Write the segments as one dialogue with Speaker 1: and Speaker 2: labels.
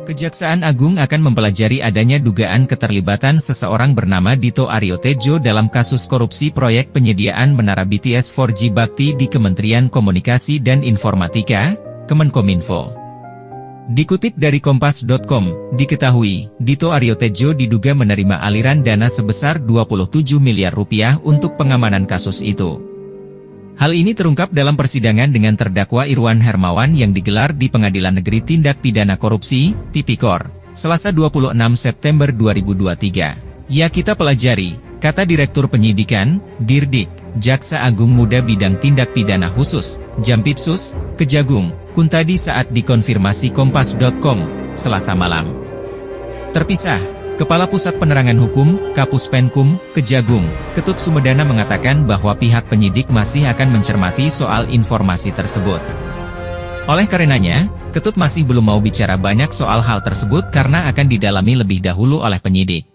Speaker 1: Kejaksaan Agung akan mempelajari adanya dugaan keterlibatan seseorang bernama Dito Aryo Tejo dalam kasus korupsi proyek penyediaan menara BTS 4G Bakti di Kementerian Komunikasi dan Informatika, Kemenkominfo. Dikutip dari Kompas.com, diketahui, Dito Aryo Tejo diduga menerima aliran dana sebesar 27 miliar rupiah untuk pengamanan kasus itu. Hal ini terungkap dalam persidangan dengan terdakwa Irwan Hermawan yang digelar di Pengadilan Negeri Tindak Pidana Korupsi, Tipikor, Selasa 26 September 2023. Ya kita pelajari, kata Direktur Penyidikan, Dirdik, Jaksa Agung Muda Bidang Tindak Pidana Khusus, Jampitsus, Kejagung, Kuntadi saat dikonfirmasi Kompas.com, Selasa malam. Terpisah. Kepala Pusat Penerangan Hukum, Kapus Penkum, Kejagung, Ketut Sumedana mengatakan bahwa pihak penyidik masih akan mencermati soal informasi tersebut. Oleh karenanya, Ketut masih belum mau bicara banyak soal hal tersebut karena akan didalami lebih dahulu oleh penyidik.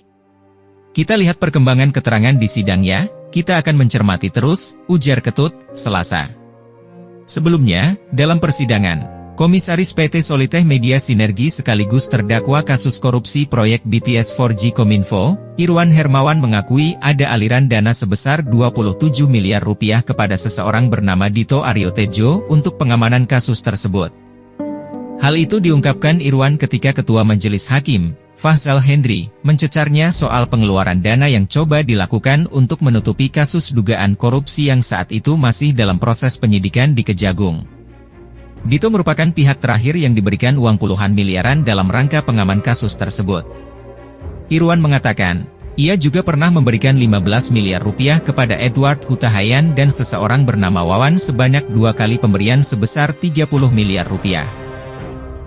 Speaker 1: Kita lihat perkembangan keterangan di sidang ya, kita akan mencermati terus, ujar Ketut, Selasa. Sebelumnya, dalam persidangan, Komisaris PT Solitech Media Sinergi sekaligus terdakwa kasus korupsi proyek BTS 4G Kominfo, Irwan Hermawan mengakui ada aliran dana sebesar 27 miliar rupiah kepada seseorang bernama Dito Aryo Tejo untuk pengamanan kasus tersebut. Hal itu diungkapkan Irwan ketika Ketua Majelis Hakim, Fahzal Hendri, mencecarnya soal pengeluaran dana yang coba dilakukan untuk menutupi kasus dugaan korupsi yang saat itu masih dalam proses penyidikan di Kejagung. Dito merupakan pihak terakhir yang diberikan uang puluhan miliaran dalam rangka pengaman kasus tersebut. Irwan mengatakan, ia juga pernah memberikan 15 miliar rupiah kepada Edward Hutahayan dan seseorang bernama Wawan sebanyak 2 kali pemberian sebesar 30 miliar rupiah.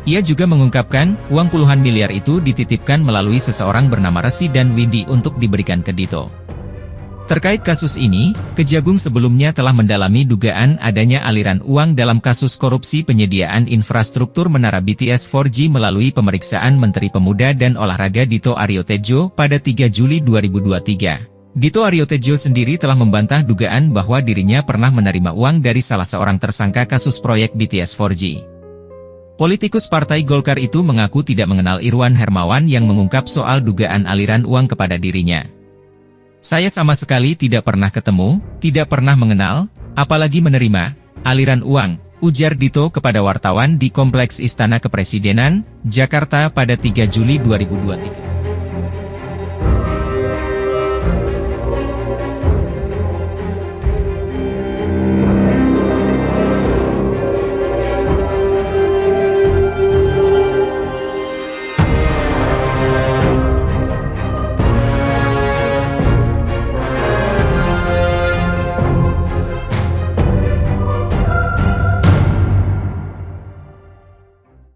Speaker 1: Ia juga mengungkapkan, uang puluhan miliar itu dititipkan melalui seseorang bernama Resi dan Windy untuk diberikan ke Dito. Terkait kasus ini, Kejagung sebelumnya telah mendalami dugaan adanya aliran uang dalam kasus korupsi penyediaan infrastruktur menara BTS 4G melalui pemeriksaan Menteri Pemuda dan Olahraga Dito Aryo Tejo pada 3 Juli 2023. Dito Aryo Tejo sendiri telah membantah dugaan bahwa dirinya pernah menerima uang dari salah seorang tersangka kasus proyek BTS 4G. Politikus Partai Golkar itu mengaku tidak mengenal Irwan Hermawan yang mengungkap soal dugaan aliran uang kepada dirinya. Saya sama sekali tidak pernah ketemu, tidak pernah mengenal, apalagi menerima aliran uang, ujar Dito kepada wartawan di Kompleks Istana Kepresidenan, Jakarta pada 3 Juli 2023.